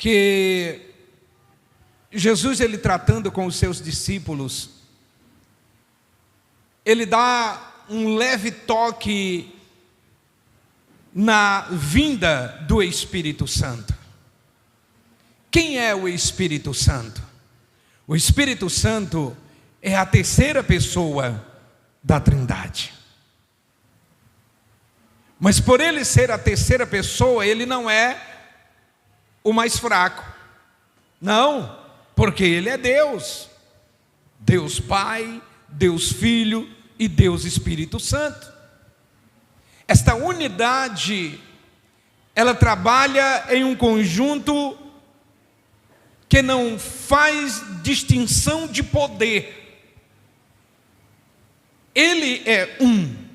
que Jesus, ele tratando com os seus discípulos, ele dá um leve toque na vinda do Espírito Santo. Quem é o Espírito Santo? O Espírito Santo é a terceira pessoa da Trindade. Mas por ele ser a terceira pessoa, ele não é o mais fraco. Não, porque ele é Deus. Deus Pai, Deus Filho e Deus Espírito Santo. Esta unidade, ela trabalha em um conjunto que não faz distinção de poder. Ele é um.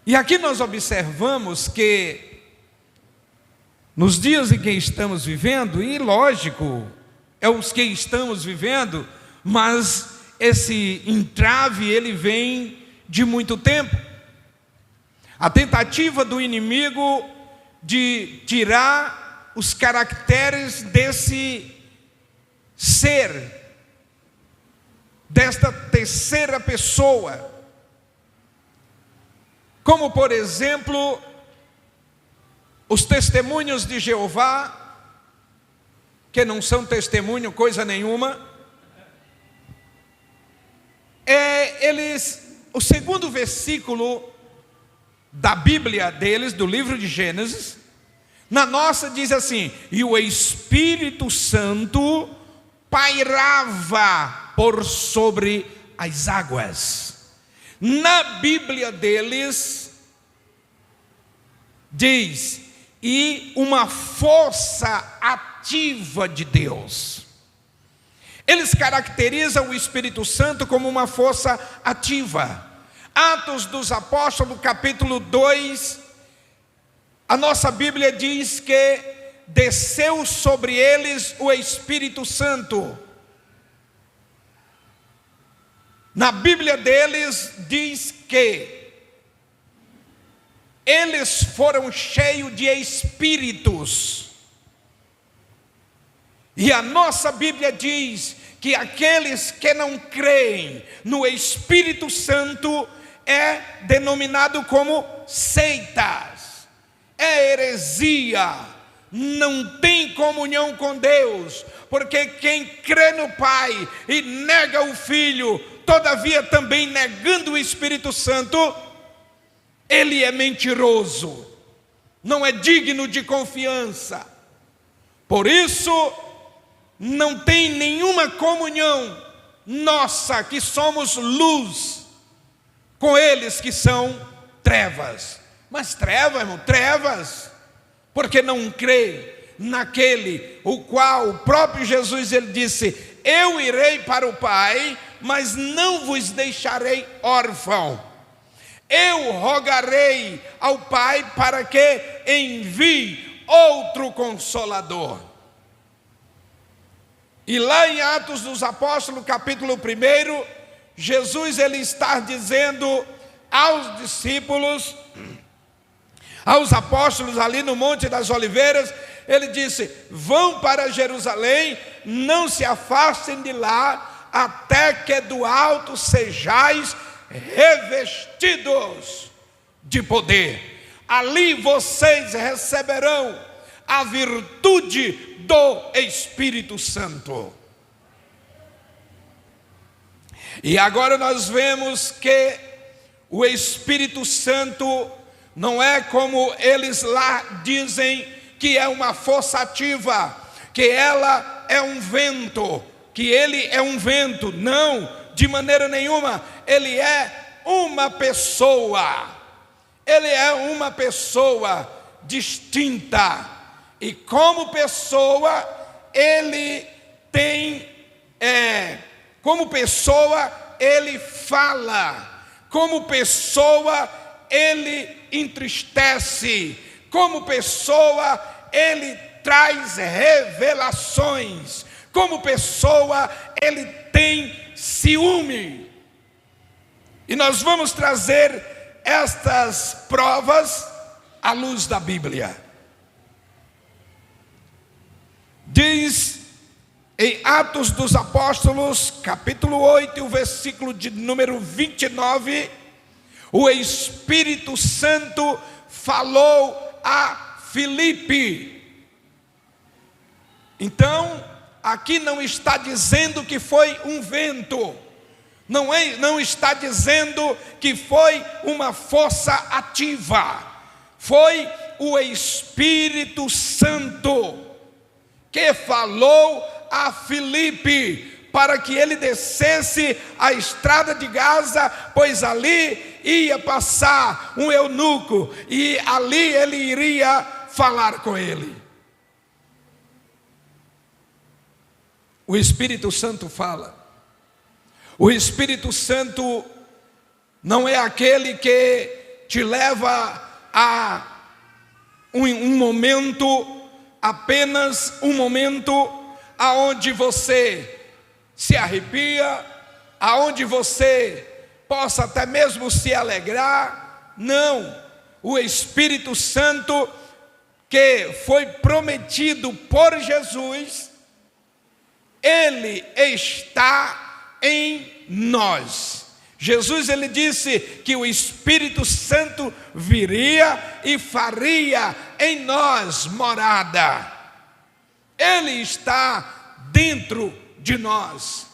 E aqui nós observamos que nos dias em que estamos vivendo, e lógico, é os que estamos vivendo, mas esse entrave, ele vem de muito tempo. A tentativa do inimigo de tirar os caracteres desse ser, desta terceira pessoa, como por exemplo, os testemunhos de Jeová, que não são testemunho coisa nenhuma, o segundo versículo da Bíblia deles, do livro de Gênesis, na nossa diz assim: e o Espírito Santo pairava por sobre as águas. Na Bíblia deles diz: e uma força ativa de Deus. Eles caracterizam o Espírito Santo como uma força ativa. Atos dos Apóstolos, capítulo 2, a nossa Bíblia diz que desceu sobre eles o Espírito Santo. Na Bíblia deles diz que eles foram cheios de espíritos. E a nossa Bíblia diz que aqueles que não creem no Espírito Santo é denominado como seitas, é heresia, não tem comunhão com Deus, porque quem crê no Pai e nega o Filho, todavia também negando o Espírito Santo, ele é mentiroso, não é digno de confiança. Por isso, não tem nenhuma comunhão nossa, que somos luz, com eles que são trevas. Mas trevas, irmão, trevas, porque não crê naquele o qual o próprio Jesus, ele disse: eu irei para o Pai, mas não vos deixarei órfão. Eu rogarei ao Pai para que envie outro Consolador. E lá em Atos dos Apóstolos, capítulo 1, Jesus, ele está dizendo aos discípulos, aos apóstolos ali no Monte das Oliveiras, ele disse: vão para Jerusalém, não se afastem de lá, até que do alto sejais revestidos de poder. Ali vocês receberão a virtude do Espírito Santo. E agora nós vemos que o Espírito Santo não é como eles lá dizem, que é uma força ativa, que ela é um vento, que ele é um vento. Não, de maneira nenhuma. Ele é uma pessoa. Ele é uma pessoa distinta. E como pessoa, ele tem, como pessoa, ele fala. Como pessoa, ele entristece. Como pessoa, ele traz revelações. Como pessoa, ele tem ciúme. E nós vamos trazer estas provas à luz da Bíblia. Diz em Atos dos Apóstolos, capítulo 8, o versículo de número 29, o Espírito Santo falou a Filipe. Então, aqui não está dizendo que foi um vento, não está dizendo que foi uma força ativa, foi o Espírito Santo que falou a Filipe para que ele descesse a estrada de Gaza, pois ali ia passar um eunuco e ali ele iria falar com ele. O Espírito Santo fala. O Espírito Santo não é aquele que te leva a um momento, apenas um momento, aonde você se arrepia, aonde você possa até mesmo se alegrar. Não, o Espírito Santo que foi prometido por Jesus, ele está em nós. Jesus, ele disse que o Espírito Santo viria e faria em nós morada. Ele está dentro de nós.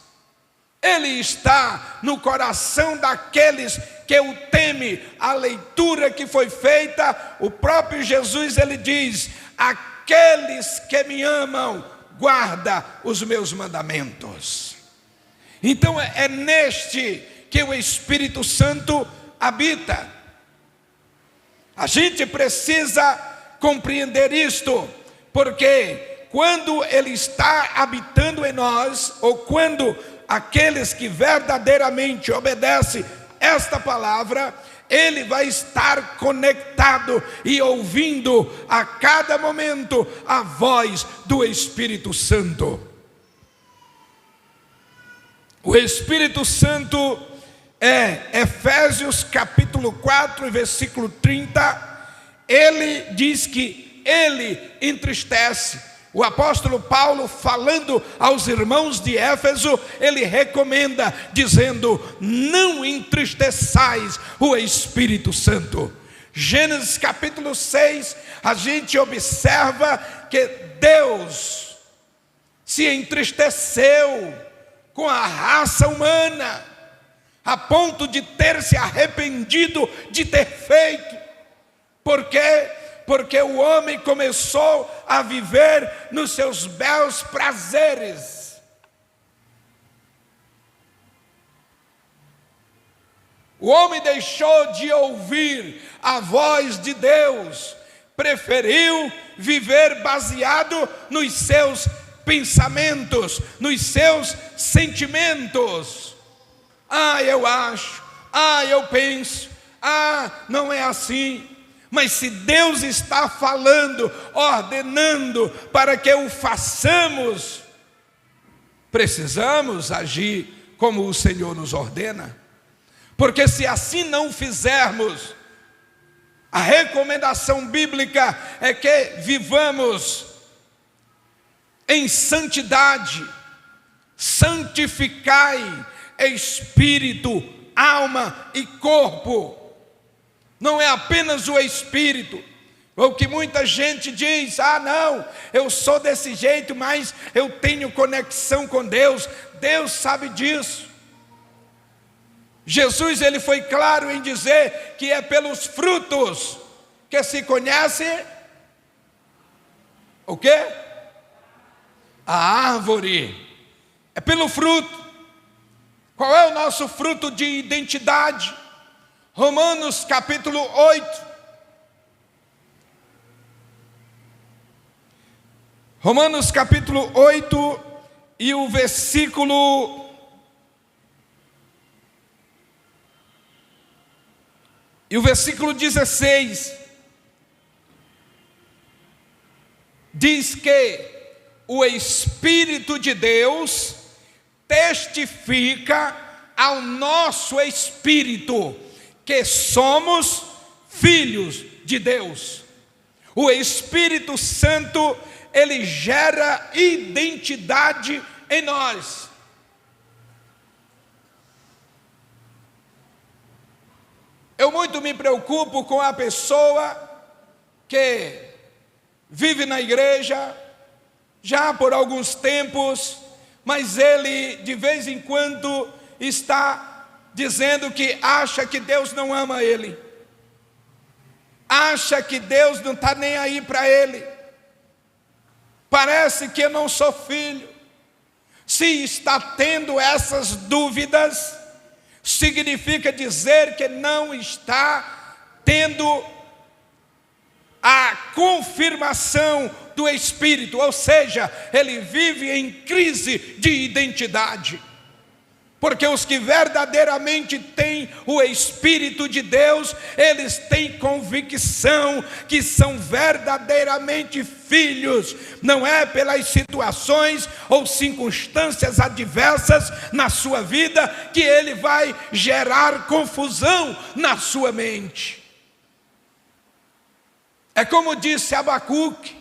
Ele está no coração daqueles que o temem. A leitura que foi feita, o próprio Jesus, ele diz: aqueles que me amam, guarda os meus mandamentos. Então é neste que o Espírito Santo habita. A gente precisa compreender isto, porque quando ele está habitando em nós, ou quando aqueles que verdadeiramente obedecem esta palavra, ele vai estar conectado e ouvindo a cada momento a voz do Espírito Santo. O Espírito Santo Efésios capítulo 4, versículo 30, ele diz que ele entristece. O apóstolo Paulo, falando aos irmãos de Éfeso, ele recomenda, dizendo: não entristeçais o Espírito Santo. Gênesis capítulo 6, a gente observa que Deus se entristeceu com a raça humana, a ponto de ter se arrependido de ter feito. Por quê? Porque o homem começou a viver nos seus belos prazeres. O homem deixou de ouvir a voz de Deus, preferiu viver baseado nos seus pensamentos, nos seus sentimentos. Eu acho, eu penso, não é assim. Mas se Deus está falando, ordenando para que o façamos, precisamos agir como o Senhor nos ordena. Porque se assim não fizermos, a recomendação bíblica é que vivamos em santidade. Santificai espírito, alma e corpo. Não é apenas o espírito. O que muita gente diz: não, eu sou desse jeito, mas eu tenho conexão com Deus. Deus sabe disso. Jesus, ele foi claro em dizer que é pelos frutos que se conhece o quê? A árvore. É pelo fruto. Qual é o nosso fruto de identidade? Romanos capítulo 8. Romanos capítulo 8 e o versículo 16. Diz que o Espírito de Deus testifica ao nosso espírito que somos filhos de Deus. O Espírito Santo, ele gera identidade em nós. Eu muito me preocupo com a pessoa que vive na igreja já por alguns tempos, mas ele de vez em quando está dizendo que acha que Deus não ama ele, acha que Deus não está nem aí para ele, parece que eu não sou filho. Se está tendo essas dúvidas, significa dizer que não está tendo a confirmação do Espírito, ou seja, ele vive em crise de identidade. Porque os que verdadeiramente têm o Espírito de Deus, eles têm convicção que são verdadeiramente filhos. Não é pelas situações ou circunstâncias adversas na sua vida que ele vai gerar confusão na sua mente. É como disse Abacuque: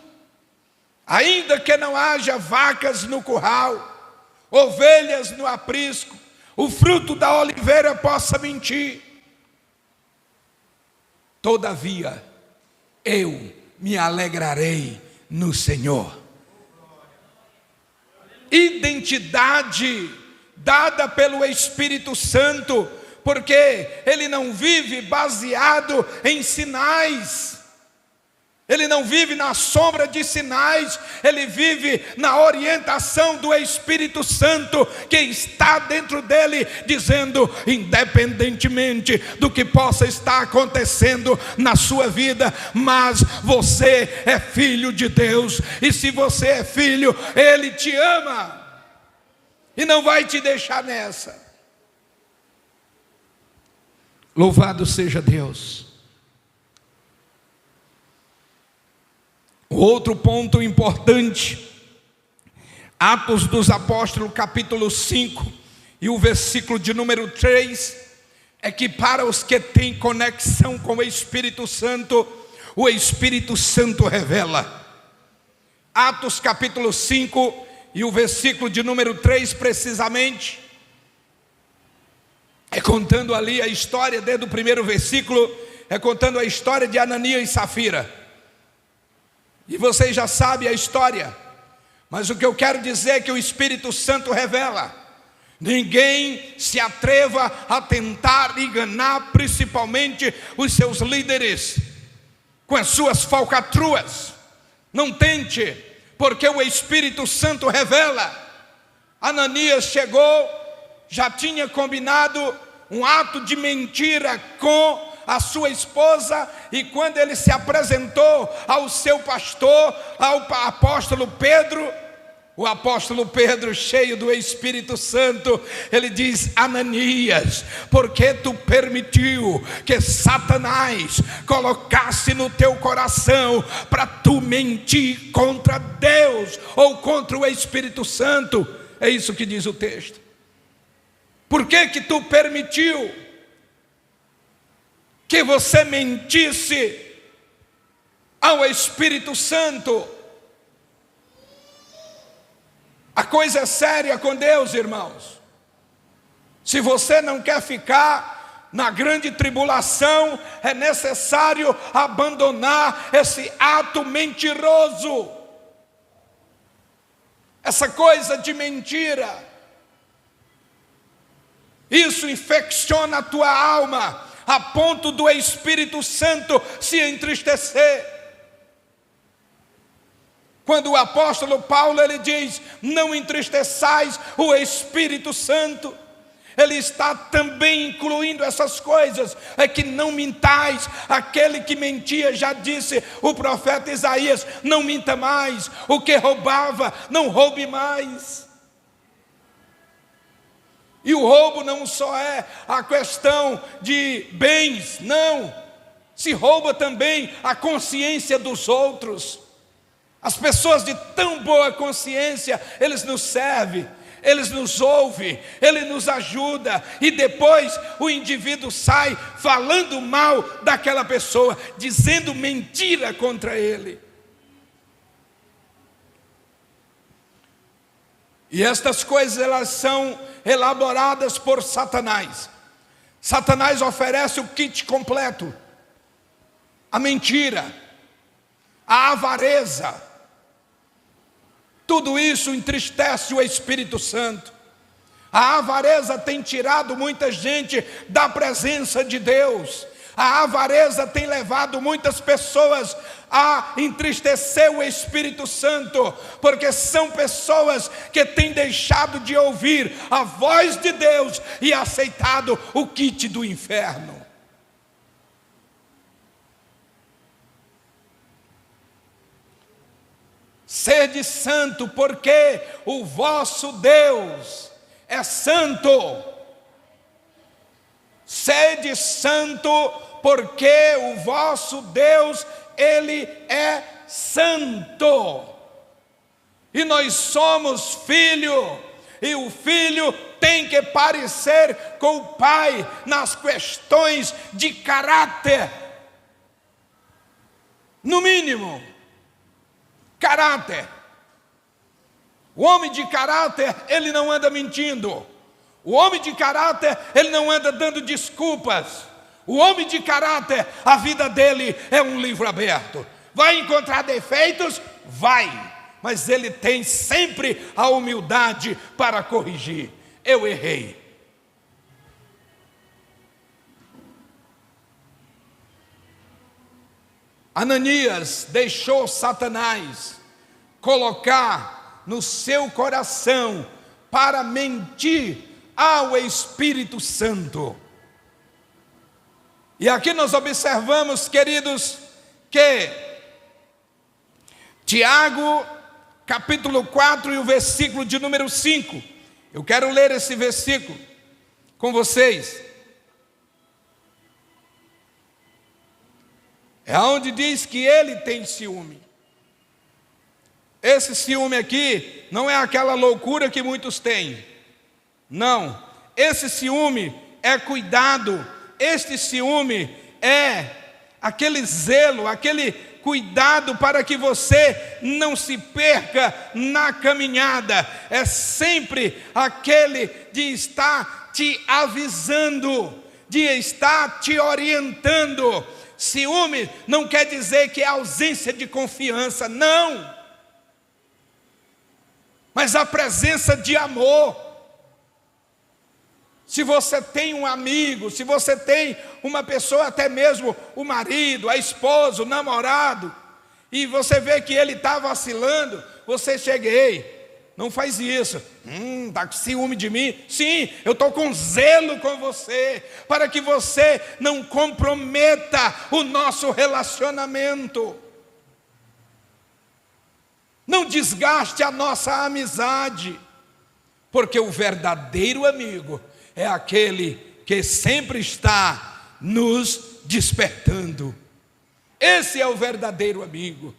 ainda que não haja vacas no curral, ovelhas no aprisco, o fruto da oliveira possa mentir, todavia eu me alegrarei no Senhor. Identidade dada pelo Espírito Santo, porque ele não vive baseado em sinais, ele não vive na sombra de sinais, ele vive na orientação do Espírito Santo que está dentro dele, dizendo, independentemente do que possa estar acontecendo na sua vida, mas você é filho de Deus, e se você é filho, ele te ama, e não vai te deixar nessa. Louvado seja Deus. Outro ponto importante, Atos dos Apóstolos, capítulo 5, e o versículo de número 3, é que para os que têm conexão com o Espírito Santo revela. Atos capítulo 5, e o versículo de número 3, precisamente, é contando ali a história, desde o primeiro versículo, é contando a história de Ananias e Safira. E vocês já sabem a história, mas o que eu quero dizer é que o Espírito Santo revela. Ninguém se atreva a tentar enganar, principalmente os seus líderes, com as suas falcatruas. Não tente, porque o Espírito Santo revela. Ananias chegou, já tinha combinado um ato de mentira com a sua esposa, e quando ele se apresentou ao seu pastor, ao apóstolo Pedro, o apóstolo Pedro, cheio do Espírito Santo, ele diz: Ananias, porque tu permitiu que Satanás colocasse no teu coração para tu mentir contra Deus ou contra o Espírito Santo? É isso que diz o texto. Por que que tu permitiu que você mentisse ao Espírito Santo? A coisa é séria com Deus, irmãos. Se você não quer ficar na grande tribulação, é necessário abandonar esse ato mentiroso, essa coisa de mentira. Isso infecciona a tua alma, a ponto do Espírito Santo se entristecer. Quando o apóstolo Paulo, ele diz: não entristeçais o Espírito Santo, ele está também incluindo essas coisas. É que não mintais, aquele que mentia, já disse o profeta Isaías: não minta mais, o que roubava, não roube mais. E o roubo não só é a questão de bens, não. Se rouba também a consciência dos outros. As pessoas de tão boa consciência, eles nos servem, eles nos ouvem, ele nos ajuda, e depois o indivíduo sai falando mal daquela pessoa, dizendo mentira contra ele. E estas coisas, elas são elaboradas por Satanás. Satanás oferece o kit completo: a mentira, a avareza. Tudo isso entristece o Espírito Santo. A avareza tem tirado muita gente da presença de Deus. A avareza tem levado muitas pessoas a entristecer o Espírito Santo, porque são pessoas que têm deixado de ouvir a voz de Deus e aceitado o kit do inferno. Sede santo, porque o vosso Deus é santo. Sede santo, porque o vosso Deus, Ele é santo. E nós somos filho, e o filho tem que parecer com o pai nas questões de caráter. No mínimo, caráter. O homem de caráter, ele não anda mentindo. O homem de caráter, ele não anda dando desculpas. O homem de caráter, a vida dele é um livro aberto. Vai encontrar defeitos? Vai. Mas ele tem sempre a humildade para corrigir. Eu errei. Ananias deixou Satanás colocar no seu coração para mentir ao Espírito Santo. E aqui nós observamos, queridos, que Tiago, capítulo 4 e o versículo de número 5. Eu quero ler esse versículo com vocês. É onde diz que ele tem ciúme. Esse ciúme aqui não é aquela loucura que muitos têm. Não, esse ciúme é cuidado. Este ciúme é aquele zelo, aquele cuidado para que você não se perca na caminhada. É sempre aquele de estar te avisando, de estar te orientando. Ciúme não quer dizer que é ausência de confiança, não. Mas a presença de amor. Se você tem um amigo, se você tem uma pessoa, até mesmo o marido, a esposa, o namorado, e você vê que ele está vacilando, você chega: ei, não faz isso. Está com ciúme de mim? Sim, eu estou com zelo com você, para que você não comprometa o nosso relacionamento. Não desgaste a nossa amizade, porque o verdadeiro amigo é aquele que sempre está nos despertando. Esse é o verdadeiro amigo.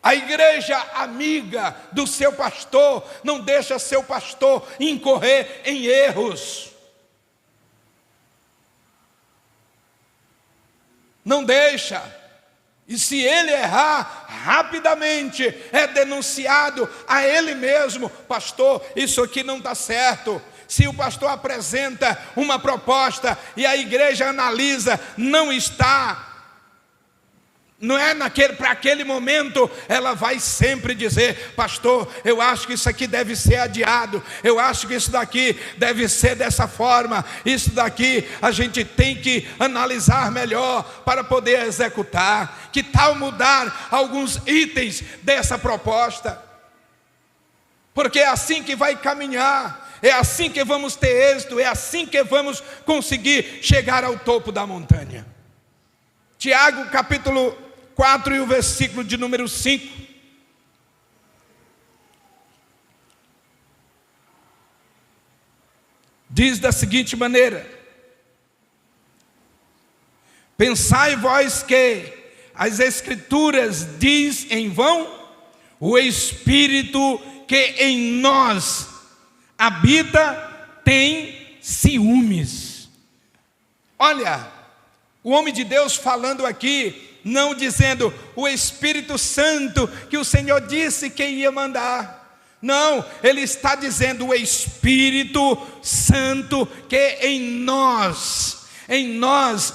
A igreja amiga do seu pastor não deixa seu pastor incorrer em erros. Não deixa. E se ele errar, rapidamente é denunciado a ele mesmo: pastor, isso aqui não está certo. Se o pastor apresenta uma proposta e a igreja analisa, não é para aquele momento, ela vai sempre dizer: pastor, eu acho que isso aqui deve ser adiado, eu acho que isso daqui deve ser dessa forma, isso daqui a gente tem que analisar melhor para poder executar. Que tal mudar alguns itens dessa proposta? Porque é assim que vai caminhar, é assim que vamos ter êxito, é assim que vamos conseguir chegar ao topo da montanha. Tiago capítulo 4 e o versículo de número 5. Diz da seguinte maneira: pensai vós que as Escrituras diz em vão, o Espírito que em nós habita tem ciúmes. Olha, o homem de Deus falando aqui, não dizendo o Espírito Santo que o Senhor disse que ia mandar. Não, ele está dizendo o Espírito Santo que em nós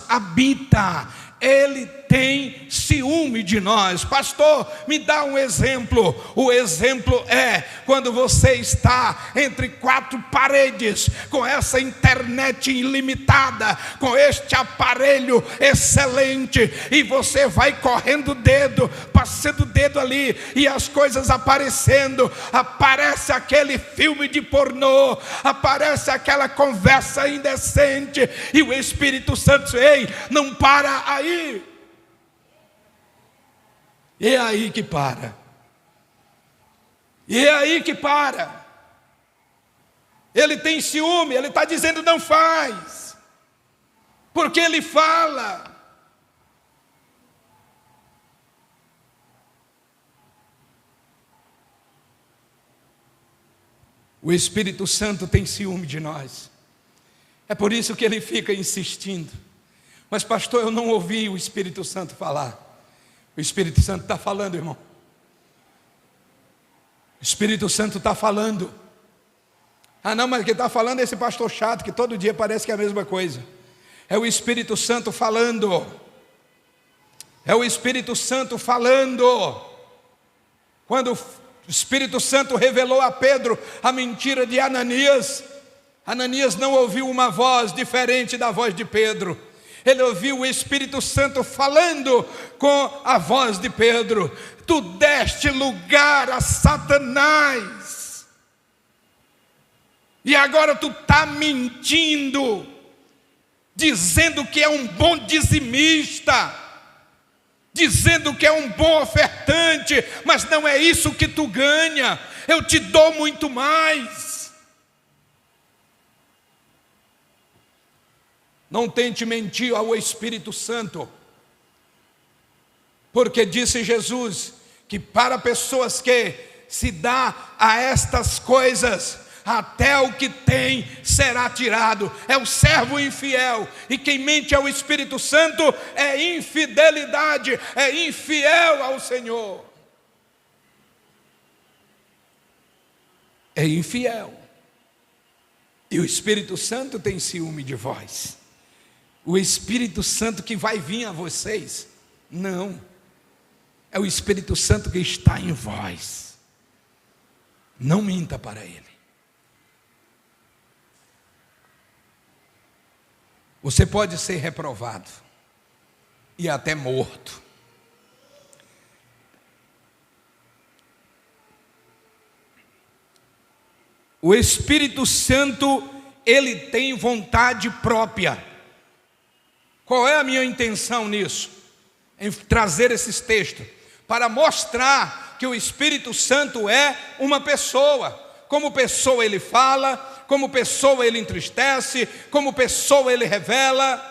habita. Ele tem ciúme de nós. Pastor, me dá um exemplo. O exemplo é quando você está entre quatro paredes, com essa internet ilimitada, com este aparelho excelente, e você vai correndo o dedo, passando o dedo ali, e as coisas aparecendo. Aparece aquele filme de pornô, aparece aquela conversa indecente, e o Espírito Santo diz: ei, não para aí. E é aí que para. E é aí que para. Ele tem ciúme, ele está dizendo não faz. Porque ele fala. O Espírito Santo tem ciúme de nós. É por isso que ele fica insistindo. Mas pastor, eu não ouvi o Espírito Santo falar. O Espírito Santo está falando, irmão. O Espírito Santo está falando. Ah não, mas quem está falando é esse pastor chato, que todo dia parece que é a mesma coisa. É o Espírito Santo falando. É o Espírito Santo falando. Quando o Espírito Santo revelou a Pedro a mentira de Ananias, Ananias não ouviu uma voz diferente da voz de Pedro. Ele ouviu o Espírito Santo falando com a voz de Pedro: tu deste lugar a Satanás, e agora tu está mentindo, dizendo que é um bom dizimista, dizendo que é um bom ofertante, mas não é isso que tu ganha, eu te dou muito mais. Não tente mentir ao Espírito Santo, porque disse Jesus que para pessoas que se dá a estas coisas, até o que tem será tirado. É o servo infiel, e quem mente ao Espírito Santo é infidelidade, é infiel ao Senhor, é infiel. E o Espírito Santo tem ciúme de vós. O Espírito Santo que vai vir a vocês, não, é o Espírito Santo que está em vós. Não minta para Ele. Você pode ser reprovado e até morto. O Espírito Santo, ele tem vontade própria. Qual é a minha intenção nisso? Em trazer esses textos para mostrar que o Espírito Santo é uma pessoa. Como pessoa ele fala, como pessoa ele entristece, como pessoa ele revela,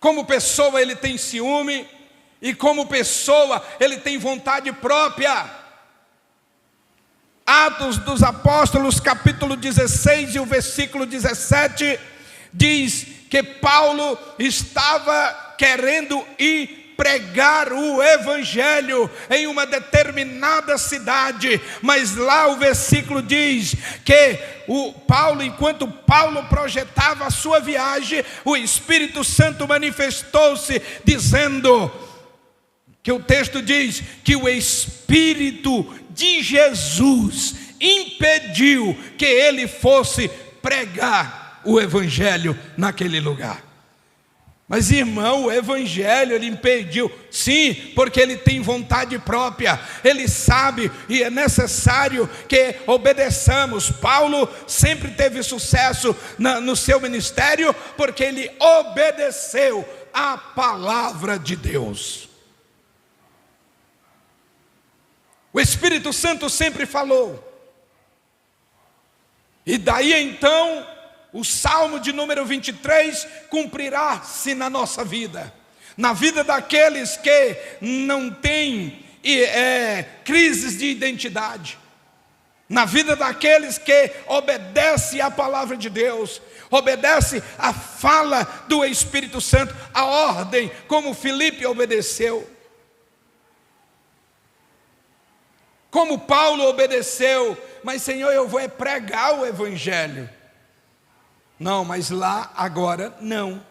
como pessoa ele tem ciúme, e como pessoa ele tem vontade própria. Atos dos Apóstolos, capítulo 16 e o versículo 17, diz que Paulo estava querendo ir pregar o Evangelho em uma determinada cidade, mas lá o versículo diz que enquanto Paulo projetava a sua viagem, o Espírito Santo manifestou-se dizendo, que o texto diz que o Espírito de Jesus impediu que ele fosse pregar o Evangelho naquele lugar. Mas irmão, o Evangelho ele impediu, sim, porque ele tem vontade própria, ele sabe e é necessário que obedeçamos. Paulo sempre teve sucesso no seu ministério, porque ele obedeceu à palavra de Deus. O Espírito Santo sempre falou. E daí então, o Salmo de número 23 cumprirá-se na nossa vida. Na vida daqueles que não têm crises de identidade. Na vida daqueles que obedecem à palavra de Deus. Obedece à fala do Espírito Santo, a ordem, como Filipe obedeceu. Como Paulo obedeceu, mas Senhor, eu vou pregar o evangelho. Não, mas lá agora não.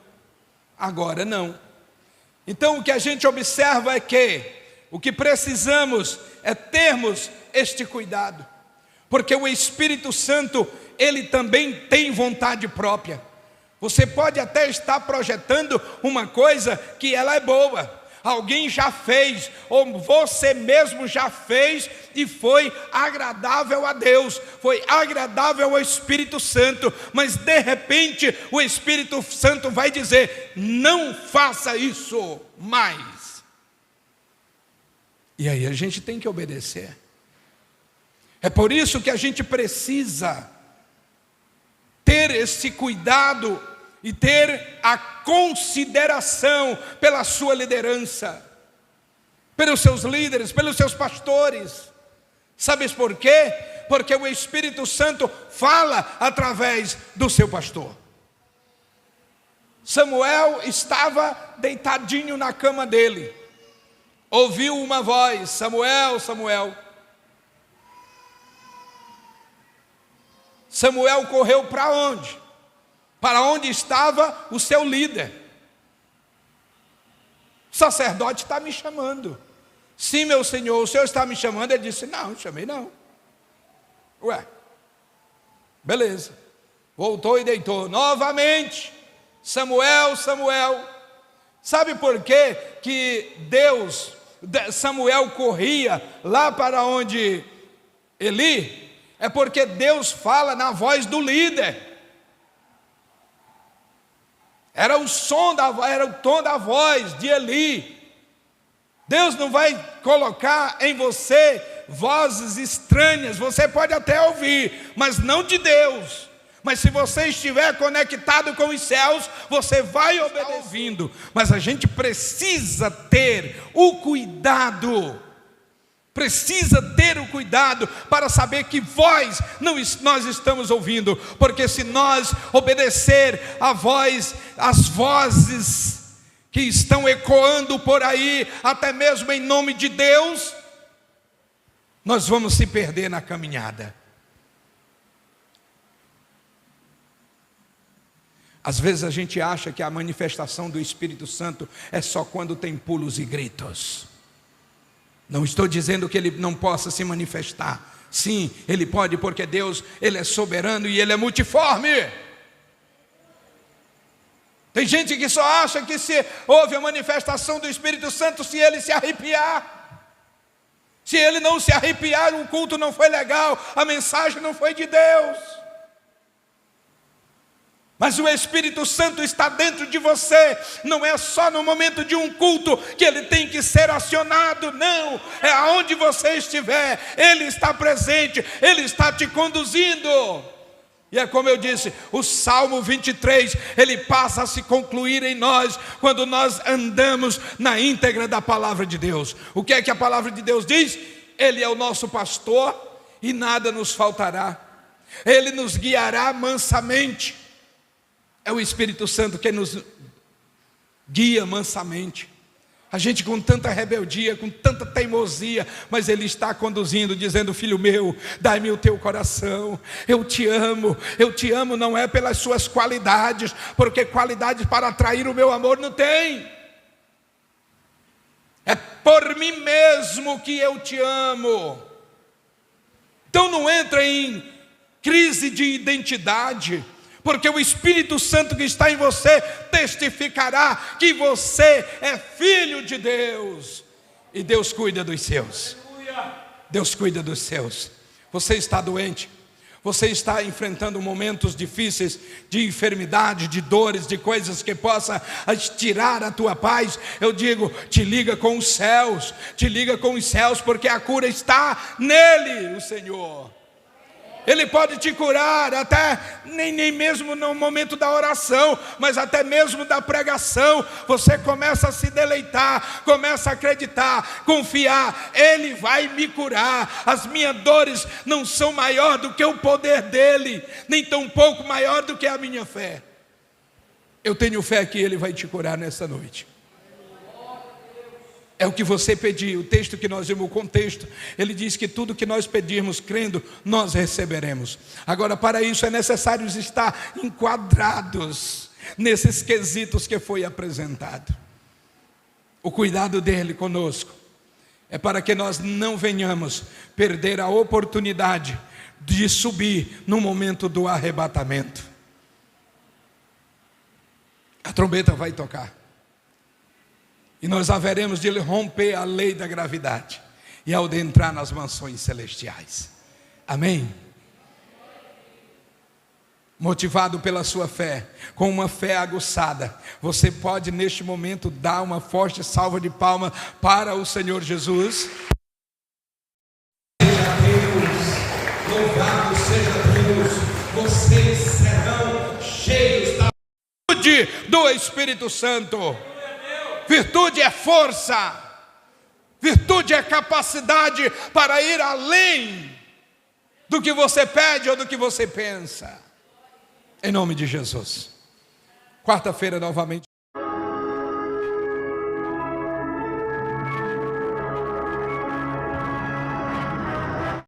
Agora não. Então o que a gente observa é que o que precisamos é termos este cuidado, porque o Espírito Santo, ele também tem vontade própria. Você pode até estar projetando uma coisa que ela é boa, alguém já fez, ou você mesmo já fez e foi agradável a Deus, foi agradável ao Espírito Santo, mas de repente o Espírito Santo vai dizer: não faça isso mais. E aí a gente tem que obedecer. É por isso que a gente precisa ter esse cuidado e ter a consideração pela sua liderança, pelos seus líderes, pelos seus pastores. Sabes por quê? Porque o Espírito Santo fala através do seu pastor. Samuel estava deitadinho na cama dele, ouviu uma voz: Samuel, Samuel. Samuel correu para onde? Para onde estava o seu líder. O sacerdote está me chamando. Sim, meu senhor, o senhor está me chamando? Ele disse: não, chamei não. Ué, beleza. Voltou e deitou novamente. Samuel, Samuel. Sabe por quê que Samuel corria lá para onde Eli? É porque Deus fala na voz do líder. Era o tom da voz de Eli. Deus não vai colocar em você vozes estranhas. Você pode até ouvir, mas não de Deus. Mas se você estiver conectado com os céus, você vai obedecer ouvindo. Mas a gente precisa ter o cuidado. Precisa ter o cuidado para saber que voz nós estamos ouvindo, porque se nós obedecer a voz, as vozes que estão ecoando por aí, até mesmo em nome de Deus, nós vamos se perder na caminhada. Às vezes a gente acha que a manifestação do Espírito Santo é só quando tem pulos e gritos. Não estou dizendo que ele não possa se manifestar. Sim, ele pode, porque Deus, ele é soberano e ele é multiforme. Tem gente que só acha que se houve a manifestação do Espírito Santo se ele se arrepiar. Se ele não se arrepiar, o culto não foi legal, a mensagem não foi de Deus. Mas o Espírito Santo está dentro de você. Não é só no momento de um culto que ele tem que ser acionado. Não, é aonde você estiver, ele está presente, ele está te conduzindo. E é como eu disse, o Salmo 23, ele passa a se concluir em nós quando nós andamos na íntegra da palavra de Deus. O que é que a palavra de Deus diz? Ele é o nosso pastor e nada nos faltará. Ele nos guiará mansamente. É o Espírito Santo que nos guia mansamente. A gente com tanta rebeldia, com tanta teimosia, mas Ele está conduzindo, dizendo: filho meu, dai-me o teu coração, eu te amo não é pelas suas qualidades, porque qualidades para atrair o meu amor não tem. É por mim mesmo que eu te amo. Então não entra em crise de identidade, porque o Espírito Santo que está em você testificará que você é filho de Deus. E Deus cuida dos seus. Deus cuida dos seus. Você está doente, você está enfrentando momentos difíceis de enfermidade, de dores, de coisas que possa tirar a tua paz. Eu digo, te liga com os céus, porque a cura está nele, o Senhor. Ele pode te curar até, nem mesmo no momento da oração, mas até mesmo da pregação. Você começa a se deleitar, começa a acreditar, confiar. Ele vai me curar. As minhas dores não são maior do que o poder dele, nem tão pouco maior do que a minha fé. Eu tenho fé que ele vai te curar nessa noite. É o que você pedir. O texto que nós vimos, o contexto, ele diz que tudo que nós pedirmos crendo, nós receberemos. Agora, para isso é necessário estar enquadrados nesses quesitos que foi apresentado. O cuidado dele conosco é para que nós não venhamos perder a oportunidade de subir no momento do arrebatamento. A trombeta vai tocar. E nós haveremos de romper a lei da gravidade e ao de entrar nas mansões celestiais. Amém? Motivado pela sua fé, com uma fé aguçada, você pode neste momento dar uma forte salva de palmas para o Senhor Jesus. Seja Deus, louvado seja Deus, vocês serão cheios da virtude do Espírito Santo. Virtude é força, virtude é capacidade para ir além do que você pede ou do que você pensa. Em nome de Jesus. Quarta-feira novamente.